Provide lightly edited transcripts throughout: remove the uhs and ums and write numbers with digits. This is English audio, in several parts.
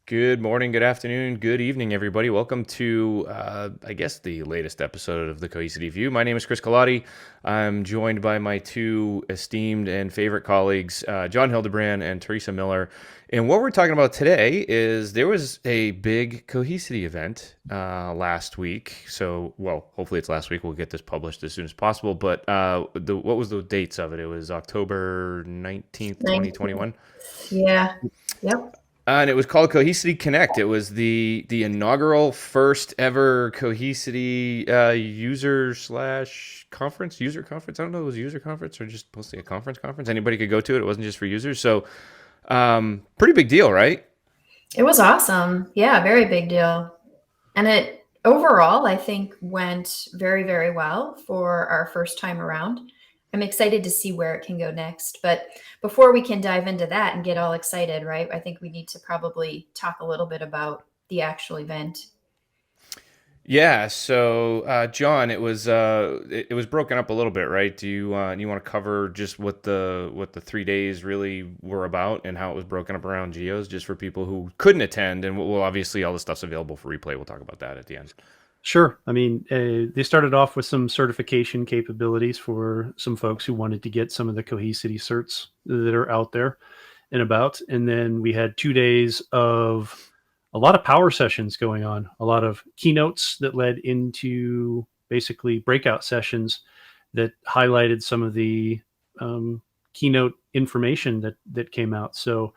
Good morning, good afternoon, good evening, everybody. Welcome to, I guess, the latest episode of the Cohesity View. My name is Chris Colati. I'm joined by my two esteemed and favorite colleagues, John Hildebrand and Teresa Miller. And what we're talking about today is there was a big Cohesity event last week. So, well, hopefully it's last week. We'll get this published as soon as possible. But what was the dates of it? It was October 19th, 2021. Yeah. Yep. And it was called Cohesity Connect. It was the inaugural first ever Cohesity user conference. I don't know if it was a user conference or just mostly a conference. Anybody could go to it. It wasn't just for users. So pretty big deal, right? It was awesome. Yeah, very big deal. And it overall, I think, went very, very well for our first time around. I'm excited to see where it can go next. But before we can dive into that and get all excited, right, I think we need to probably talk a little bit about the actual event. Yeah. So, John, it was broken up a little bit, right? Do you want to cover just what the 3 days really were about and how it was broken up around geos, just for people who couldn't attend? And we'll obviously all the stuff's available for replay. We'll talk about that at the end. Sure. I mean, they started off with some certification capabilities for some folks who wanted to get some of the Cohesity certs that are out there and about. And then we had 2 days of a lot of power sessions going on, a lot of keynotes that led into basically breakout sessions that highlighted some of the keynote information that came out. So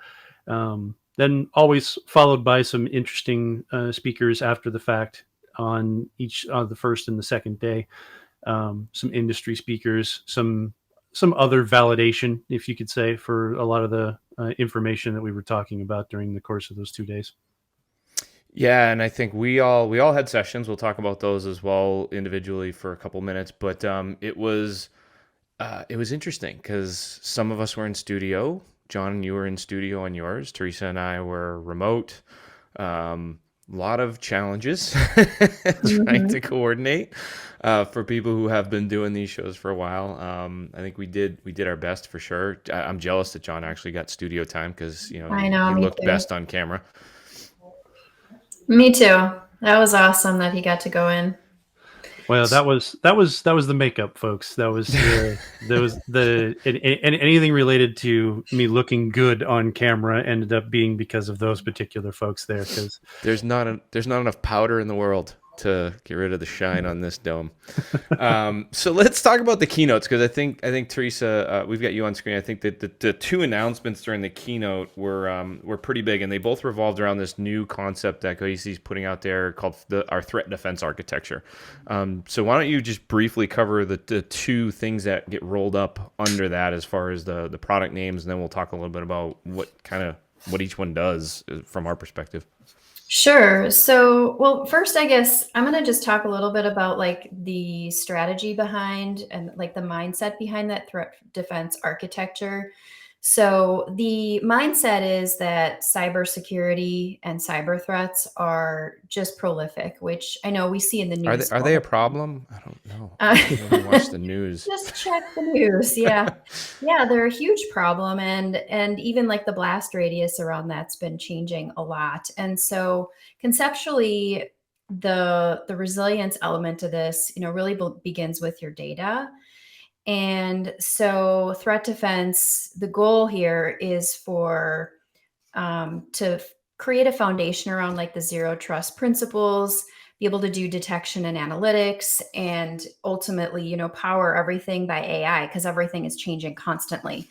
then always followed by some interesting speakers after the fact on each the first and the second day, some industry speakers, some other validation, if you could say, for a lot of the information that we were talking about during the course of those 2 days. Yeah, and I think we all had sessions. We'll talk about those as well individually for a couple minutes. But it was interesting because some of us were in studio. John, you were in studio on yours. Teresa and I were remote. A lot of challenges trying to coordinate for people who have been doing these shows for a while. I think we did our best for sure. I'm jealous that John actually got studio time because he looked best on camera. Me too. That was awesome that he got to go in. Well, that was the makeup, folks. That was anything related to me looking good on camera ended up being because of those particular folks there. Because there's not enough powder in the world to get rid of the shine on this dome. So let's talk about the keynotes, because I think Teresa, we've got you on screen. I think that the two announcements during the keynote were pretty big, and they both revolved around this new concept that Cohesity is putting out there called our threat defense architecture. So why don't you just briefly cover the two things that get rolled up under that as far as the product names, and then we'll talk a little bit about what each one does from our perspective. Sure. So, well, first, I guess I'm going to just talk a little bit about like the strategy behind and like the mindset behind that threat defense architecture. So the mindset is that cybersecurity and cyber threats are just prolific, which I know we see in the news. Are they a problem? I don't know. I don't watch the news. Just check the news. Yeah. Yeah, they're a huge problem. And even like the blast radius around that's been changing a lot. And so conceptually, the resilience element of this, really begins with your data. And so threat defense, the goal here is for to create a foundation around like the zero trust principles, be able to do detection and analytics, and ultimately, power everything by AI, because everything is changing constantly.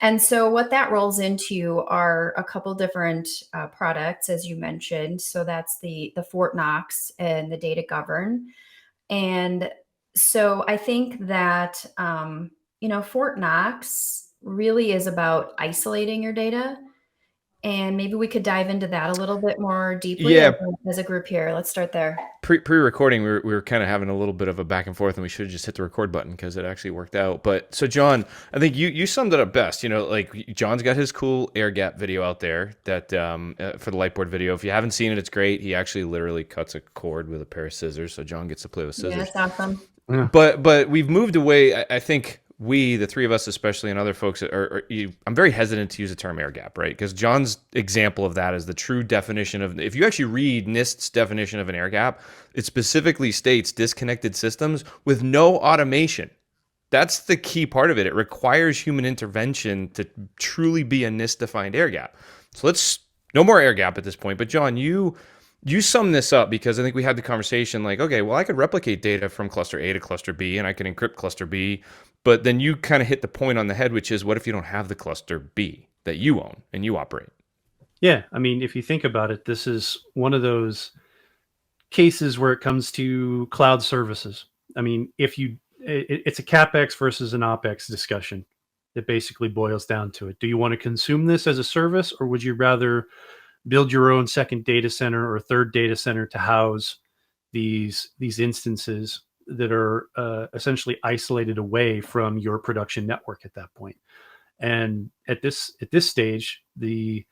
And so what that rolls into are a couple different products, as you mentioned. So that's the Fort Knox and the Data Govern. And so I think that, Fort Knox really is about isolating your data. And maybe we could dive into that a little bit more deeply as a group here. Let's start there. Pre-recording, we were kind of having a little bit of a back and forth, and we should have just hit the record button because it actually worked out. But so, John, I think you summed it up best. Like John's got his cool air gap video out there that for the Lightboard video. If you haven't seen it, it's great. He actually literally cuts a cord with a pair of scissors, so John gets to play with scissors. Yeah, that's awesome. But we've moved away, I think, the three of us especially, and other folks, I'm very hesitant to use the term air gap, right? Because John's example of that is the true definition of, if you actually read NIST's definition of an air gap, it specifically states disconnected systems with no automation. That's the key part of it. It requires human intervention to truly be a NIST-defined air gap. So no more air gap at this point. But John, you sum this up, because I think we had the conversation like, okay, well, I could replicate data from cluster A to cluster B, and I can encrypt cluster B. But then you kind of hit the point on the head, which is, what if you don't have the cluster B that you own and you operate? Yeah. I mean, if you think about it, this is one of those cases where it comes to cloud services. I mean, it's a CapEx versus an OpEx discussion that basically boils down to it. Do you want to consume this as a service, or would you rather build your own second data center or third data center to house these instances that are essentially isolated away from your production network at that point? And at this stage, the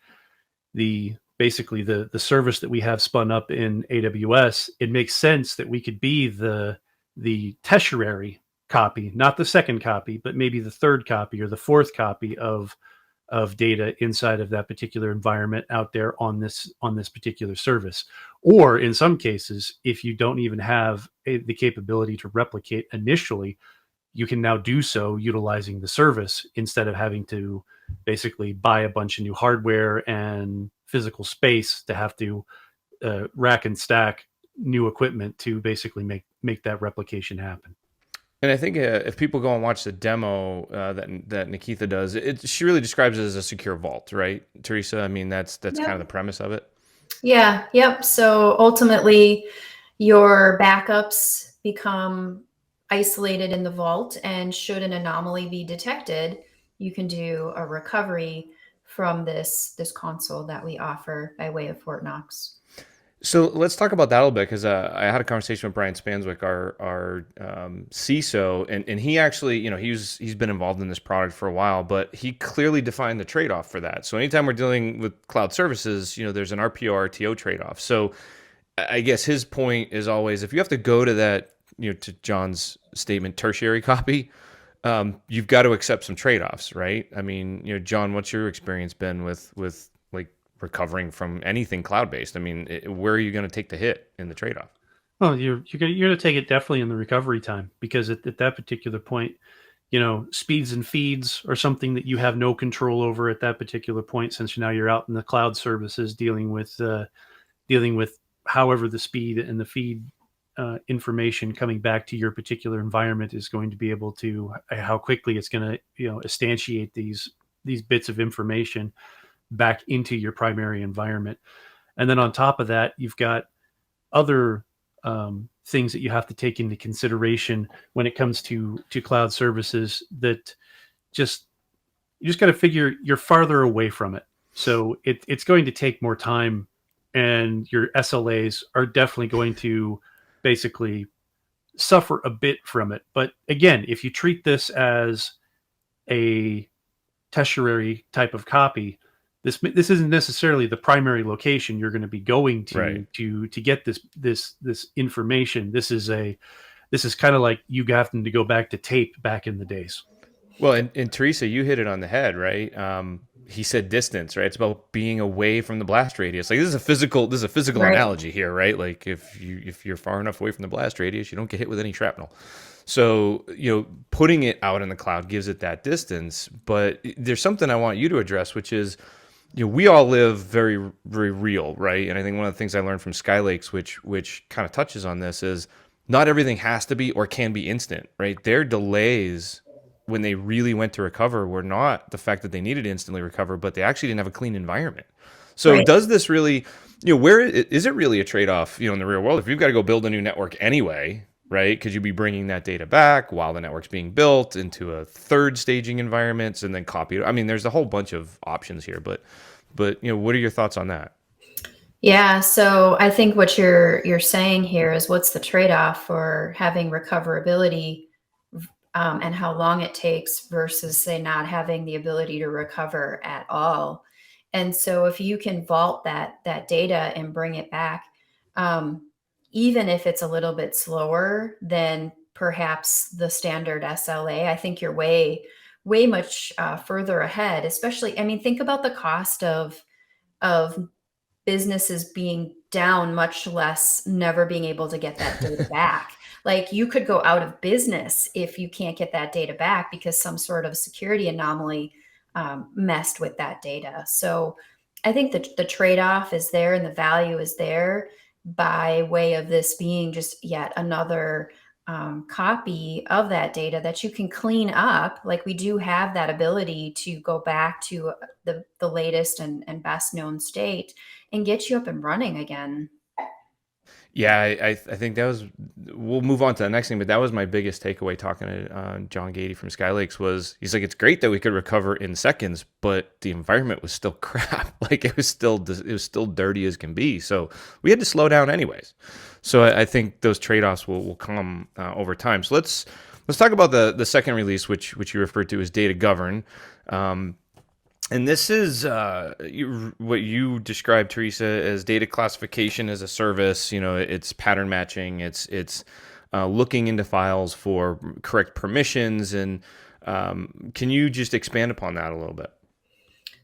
basically the service that we have spun up in AWS, it makes sense that we could be the tertiary copy, not the second copy, but maybe the third copy or the fourth copy of data inside of that particular environment out there on this particular service. Or in some cases, if you don't even have the capability to replicate initially, you can now do so utilizing the service instead of having to basically buy a bunch of new hardware and physical space to have to rack and stack new equipment to basically make that replication happen. And I think if people go and watch the demo that Nikita does, she really describes it as a secure vault, right, Teresa? I mean, that's Yep. kind of the premise of it. Yeah. Yep. So ultimately, your backups become isolated in the vault, and should an anomaly be detected, you can do a recovery from this console that we offer by way of Fort Knox. So let's talk about that a little bit, because I had a conversation with Brian Spanswick, our CISO, and he actually, he's been involved in this product for a while, but he clearly defined the trade-off for that. So anytime we're dealing with cloud services, there's an RPO RTO trade-off. So I guess his point is always, if you have to go to that, to John's statement, tertiary copy, you've got to accept some trade-offs, right? I mean, John, what's your experience been with like recovering from anything cloud-based? I mean, where are you going to take the hit in the trade-off? Well, you're going to take it definitely in the recovery time, because at that particular point, speeds and feeds are something that you have no control over at that particular point, since now you're out in the cloud services dealing with however the speed and the feed information coming back to your particular environment is going to be able to, how quickly it's going to instantiate these bits of information back into your primary environment. And then on top of that, you've got other things that you have to take into consideration when it comes to cloud services, that you just got to figure you're farther away from it. So it's going to take more time, and your SLAs are definitely going to basically suffer a bit from it. But again, if you treat this as a tertiary type of copy, this isn't necessarily the primary location you're going to be going to, right, to get this information. This is kind of like you having to go back to tape back in the days. Well, and Teresa, you hit it on the head, right? He said distance, right? It's about being away from the blast radius. Like, this is a physical Right. analogy here, right? Like, if you're far enough away from the blast radius, you don't get hit with any shrapnel. So, putting it out in the cloud gives it that distance. But there's something I want you to address, which is, we all live very, very real, right? And I think one of the things I learned from Skylakes, which kind of touches on this, is not everything has to be or can be instant, right? Their delays when they really went to recover were not the fact that they needed to instantly recover, but they actually didn't have a clean environment. So Right. does this really, where is it really a trade-off, in the real world? If you've got to go build a new network anyway, right? Could you be bringing that data back while the network's being built into a third staging environments and then copy it? I mean, there's a whole bunch of options here, but what are your thoughts on that? Yeah, so I think what you're saying here is, what's the trade-off for having recoverability, and how long it takes, versus, say, not having the ability to recover at all. And so if you can vault that data and bring it back, even if it's a little bit slower than perhaps the standard SLA. I think you're way much further ahead, especially, I mean, think about the cost of businesses being down, much less never being able to get that data back. Like, you could go out of business if you can't get that data back because some sort of security anomaly messed with that data. So I think that the trade-off is there and the value is there by way of this being just yet another copy of that data that you can clean up. Like, we do have that ability to go back to the latest and best known state and get you up and running again. Yeah, I think that was. We'll move on to the next thing, but that was my biggest takeaway talking to John Gady from Skylakes. Was he's like, it's great that we could recover in seconds, but the environment was still crap. Like, it was still dirty as can be. So we had to slow down anyways. So I think those trade-offs will come over time. So let's talk about the second release, which you referred to as Data Govern. And this is what you described, Teresa, as data classification as a service. You know, it's pattern matching. It's looking into files for correct permissions. And can you just expand upon that a little bit?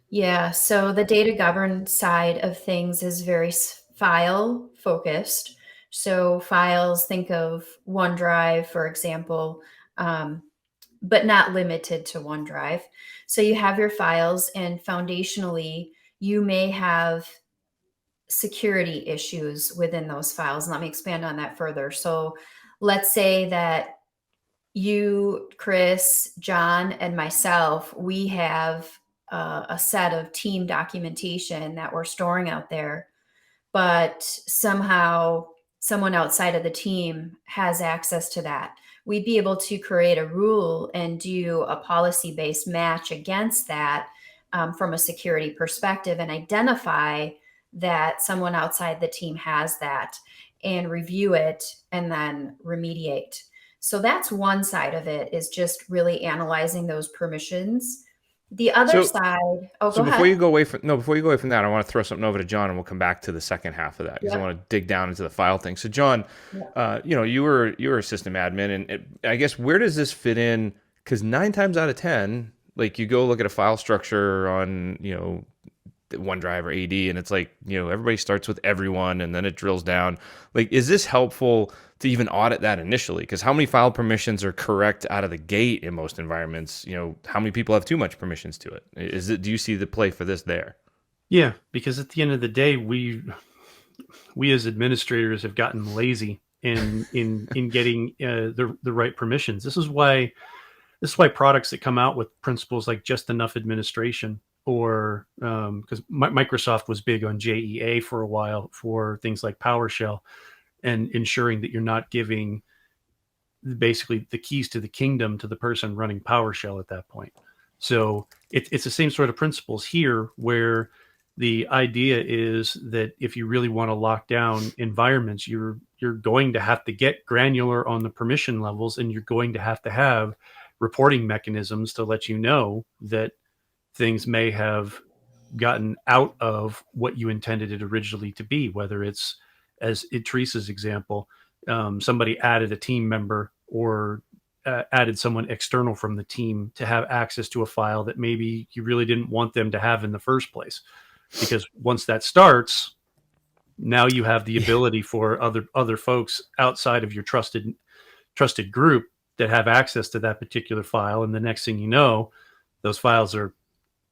Yeah. So the data govern side of things is very file focused. So files, think of OneDrive, for example, but not limited to OneDrive. So you have your files, and foundationally, you may have security issues within those files. And let me expand on that further. So let's say that you, Chris, John, and myself, we have a set of team documentation that we're storing out there, but somehow someone outside of the team has access to that. We'd be able to create a rule and do a policy-based match against that from a security perspective, and identify that someone outside the team has that and review it and then remediate. So that's one side of it, is just really analyzing those permissions. The other side. Oh, so go before ahead. you go away from that, I want to throw something over to John, and we'll come back to the second half of that because I want to dig down into the file thing. So John, you know, you were a system admin, and I guess, where does this fit in? Because 9 times out of 10, like, you go look at a file structure on, you know, OneDrive or AD, and it's like, you know, everybody starts with everyone and then it drills down. Like, is this helpful to even audit that initially? Because how many file permissions are correct out of the gate in most environments? You know, how many people have too much permissions to it? Do you see the play for this there? Yeah, because at the end of the day, we as administrators have gotten lazy in getting the right permissions. This is why products that come out with principles like just enough administration, or because Microsoft was big on JEA for a while for things like PowerShell, and ensuring that you're not giving basically the keys to the kingdom to the person running PowerShell at that point. So it's the same sort of principles here, where the idea is that if you really want to lock down environments, you're going to have to get granular on the permission levels, and you're going to have reporting mechanisms to let you know that things may have gotten out of what you intended it originally to be, whether it's, as in Teresa's example, somebody added a team member or added someone external from the team to have access to a file that maybe you really didn't want them to have in the first place. Because once that starts, now you have the ability for other folks outside of your trusted group that have access to that particular file. And the next thing you know, those files are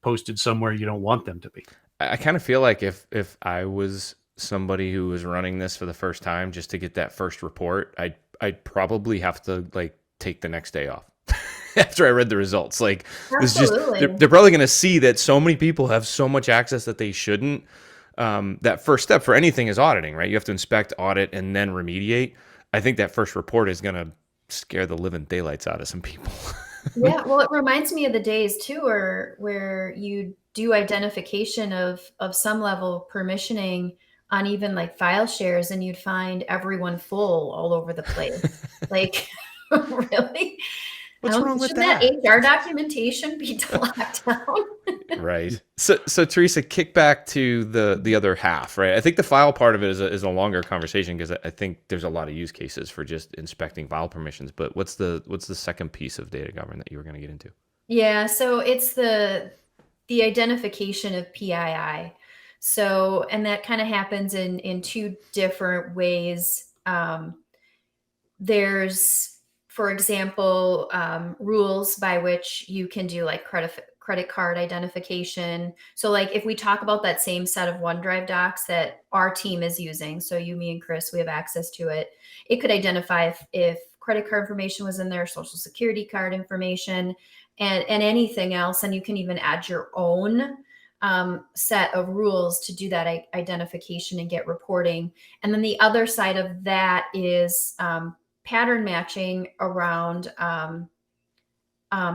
posted somewhere you don't want them to be. I kind of feel like if I was somebody who was running this for the first time, just to get that first report, I'd probably have to, like, take the next day off after I read the results. Like, it's just, they're probably going to see that so many people have so much access that they shouldn't. That first step for anything is auditing, right? You have to inspect, audit, and then remediate. I think that first report is going to scare the living daylights out of some people. Yeah, well, it reminds me of the days too, where you do identification of some level of permissioning on even like file shares, and you'd find everyone full all over the place. Like, really? What's wrong with Shouldn't that HR documentation be locked down? Right. So Teresa, kick back to the other half, right? I think the file part of it is a longer conversation because I think there's a lot of use cases for just inspecting file permissions. But what's the second piece of data govern that you were going to get into? Yeah, so it's the identification of PII. So, and that kind of happens in two different ways. There's, for example, rules by which you can do like credit card identification. So like if we talk about that same set of OneDrive docs that our team is using, so you, me, and Chris, we have access to it. It could identify if credit card information was in there, social security card information, and anything else. And you can even add your own set of rules to do that identification and get reporting. And then the other side of that is pattern matching around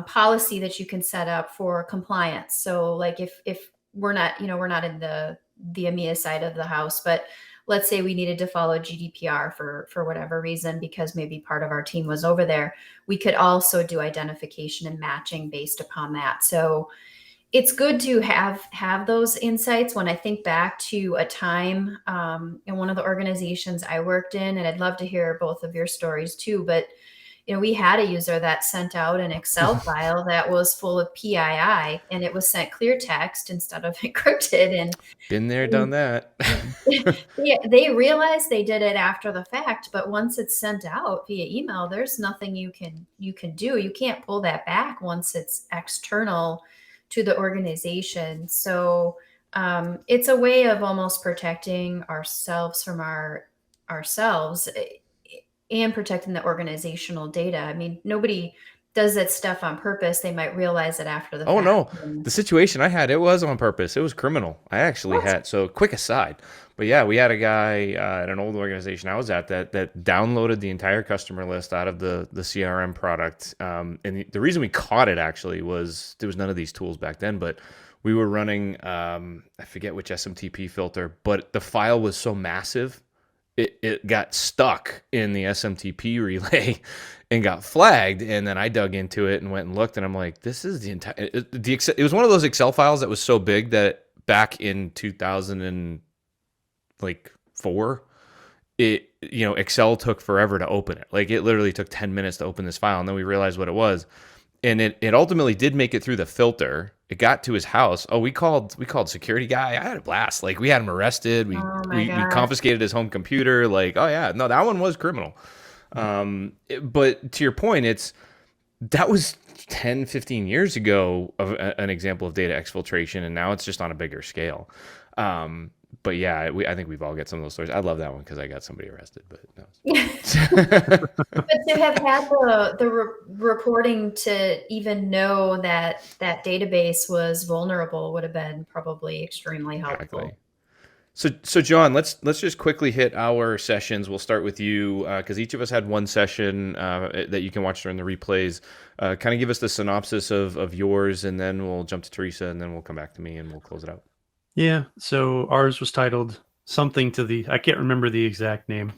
policy that you can set up for compliance. So like if we're not, we're not in the EMEA side of the house, but let's say we needed to follow GDPR for whatever reason, because maybe part of our team was over there, we could also do identification and matching based upon that. So it's good to have those insights. When I think back to a time in one of the organizations I worked in, and I'd love to hear both of your stories too, but we had a user that sent out an Excel file that was full of PII, and it was sent clear text instead of encrypted. And been there, done that. they realized they did it after the fact, but once it's sent out via email, there's nothing you can do. You can't pull that back once it's external to the organization. So it's a way of almost protecting ourselves from ourselves and protecting the organizational data. I mean, nobody does that stuff on purpose. They might realize it after the fact. Oh no, the situation I had, it was on purpose. It was criminal. I actually had, so quick aside, but yeah, we had a guy at an old organization I was at that downloaded the entire customer list out of the CRM product. And the reason we caught it actually was there was none of these tools back then, but we were running, I forget which SMTP filter, but the file was so massive, it got stuck in the SMTP relay and got flagged. And then I dug into it and went and looked, and I'm like, this is the entire, it was one of those Excel files that was so big that back in 2004, Excel took forever to open it. Like it literally took 10 minutes to open this file. And then we realized what it was. And it ultimately did make it through the filter. It got to his house. Oh, we called security guy. I had a blast. Like we had him arrested. We confiscated his home computer. Like, oh yeah, no, that one was criminal. But to your point, that was 10, 15 years ago of an example of data exfiltration, and now it's just on a bigger scale. But yeah, I think we've all got some of those stories. I love that one because I got somebody arrested. But no. But to have had the reporting to even know that database was vulnerable would have been probably extremely helpful. Exactly. So John, let's just quickly hit our sessions. We'll start with you because each of us had one session that you can watch during the replays. Kind of give us the synopsis of yours, and then we'll jump to Teresa, and then we'll come back to me, and we'll close it out. Yeah, so ours was titled something to I can't remember the exact name.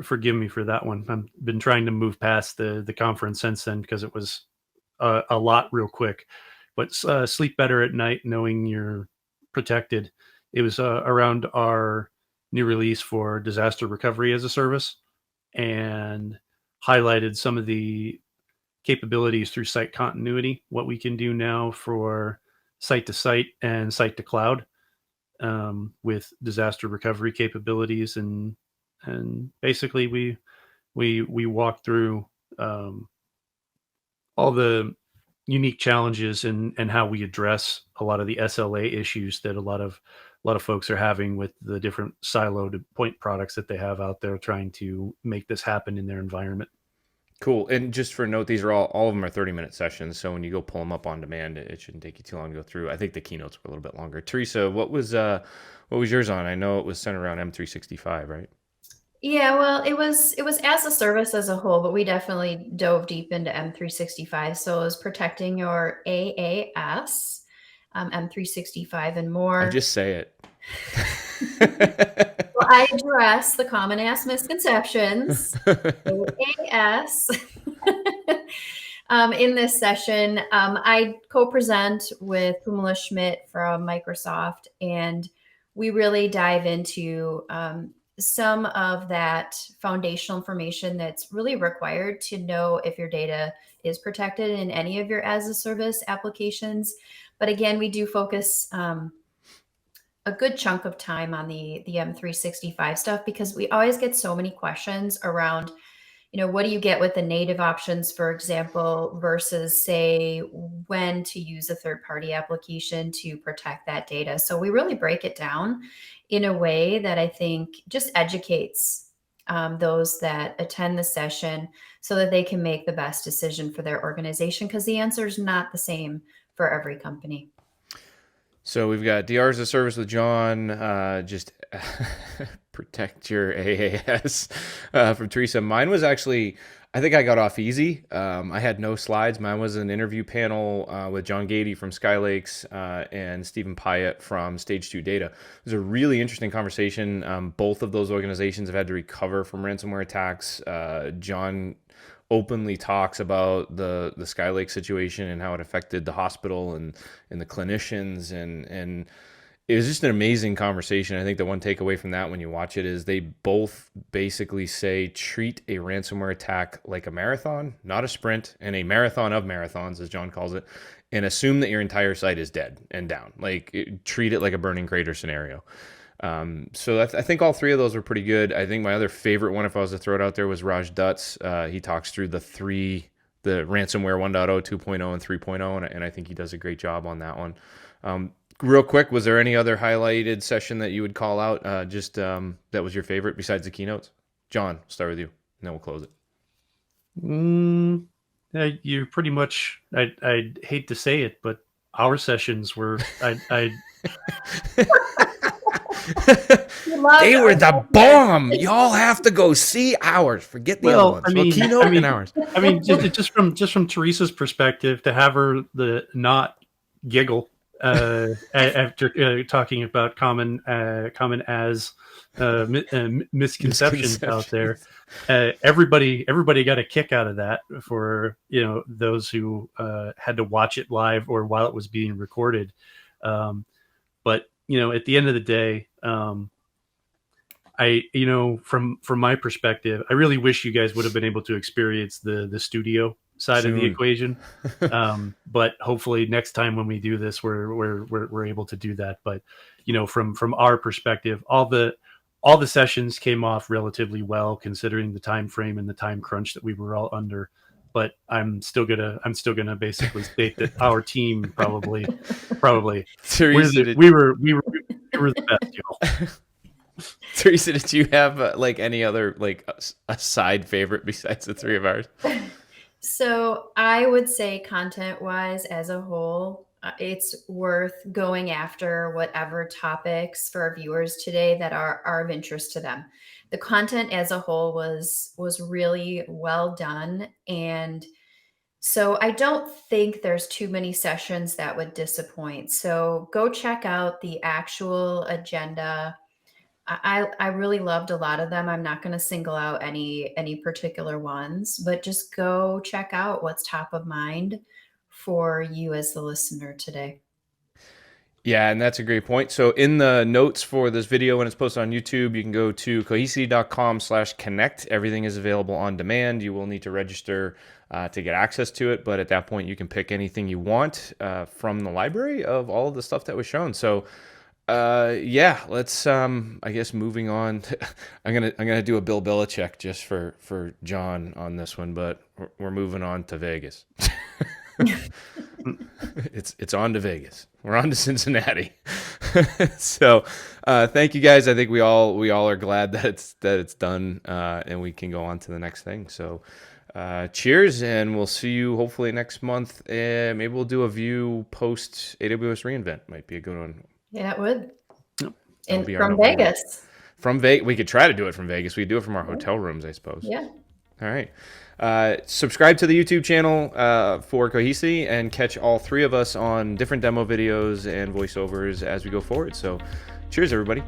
Forgive me for that one. I've been trying to move past the conference since then because it was a lot real quick. But sleep better at night knowing you're protected. It was around our new release for disaster recovery as a service, and highlighted some of the capabilities through site continuity, what we can do now for site to site and site to cloud. With disaster recovery capabilities, and basically we walk through all the unique challenges and how we address a lot of the SLA issues that a lot of folks are having with the different siloed point products that they have out there trying to make this happen in their environment. Cool. And just for a note, these are all of them are 30-minute sessions. So when you go pull them up on demand, it shouldn't take you too long to go through. I think the keynotes were a little bit longer. Teresa, what was yours on? I know it was centered around M365, right? Yeah, well, it was as a service as a whole, but we definitely dove deep into M365. So it was protecting your AAS, M365 and more. Just say it. Well, I address the common ass misconceptions. AAS. in this session. I co-present with Pumala Schmidt from Microsoft, and we really dive into some of that foundational information that's really required to know if your data is protected in any of your as a service applications. But again, we do focus a good chunk of time on the M365 stuff, because we always get so many questions around, what do you get with the native options, for example, versus say when to use a third-party application to protect that data. So we really break it down in a way that I think just educates those that attend the session so that they can make the best decision for their organization, because the answer is not the same for every company. So we've got Drs of Service with John, just protect your AAS from Teresa. Mine was actually, I think I got off easy. I had no slides. Mine was an interview panel with John Gady from Skylakes and Stephen Pyatt from Stage 2 Data. It was a really interesting conversation. Both of those organizations have had to recover from ransomware attacks. John openly talks about the Skylake situation and how it affected the hospital and the clinicians, and it was just an amazing conversation. I think the one takeaway from that when you watch it is they both basically say treat a ransomware attack like a marathon, not a sprint, and a marathon of marathons, as John calls it, and assume that your entire site is dead and down. Treat it like a burning crater scenario. So I think all three of those were pretty good. I think my other favorite one, if I was to throw it out there, was Raj Dutt's. He talks through the ransomware 1.0, 2.0, and 3.0, and I think he does a great job on that one. Real quick, was there any other highlighted session that you would call out, that was your favorite besides the keynotes? John, we'll start with you, and then we'll close it. You pretty much, I hate to say it, but our sessions were, They were the bomb. Y'all have to go see ours. Forget the other ones. Keynote and ours. I mean, just from Teresa's perspective, to have her not giggle after talking about common misconceptions out there. Everybody got a kick out of that. For those who had to watch it live or while it was being recorded. But at the end of the day, from my perspective, I really wish you guys would have been able to experience the studio side of the equation. But hopefully next time when we do this, we're able to do that. But from our perspective, all the sessions came off relatively well, considering the time frame and the time crunch that we were all under. But I'm still gonna basically state that our team probably Teresa, we were the best, y'all. Teresa, did you have any other a side favorite besides the three of ours? So I would say content-wise, as a whole, it's worth going after whatever topics for our viewers today that are of interest to them. The content as a whole was really well done, and so I don't think there's too many sessions that would disappoint. So go check out the actual agenda. I really loved a lot of them. I'm not going to single out any particular ones, but just go check out what's top of mind for you as the listener today. Yeah, and that's a great point. So in the notes for this video, when it's posted on YouTube, you can go to cohesity.com/connect. Everything is available on demand. You will need to register to get access to it, but at that point, you can pick anything you want from the library of all of the stuff that was shown. So let's I guess moving on. I'm gonna do a Bill Belichick just for John on this one, but we're moving on to Vegas. It's on to Vegas. We're on to Cincinnati. So thank you guys. I think we all are glad that it's done and we can go on to the next thing. So cheers, and we'll see you hopefully next month. Maybe we'll do a view post AWS reInvent. Might be a good one. Yeah, it would. From Vegas. From Vegas, we could try to do it from Vegas. We do it from our hotel rooms, I suppose. Yeah. All right. Subscribe to the YouTube channel for Cohesity and catch all three of us on different demo videos and voiceovers as we go forward. So cheers, everybody.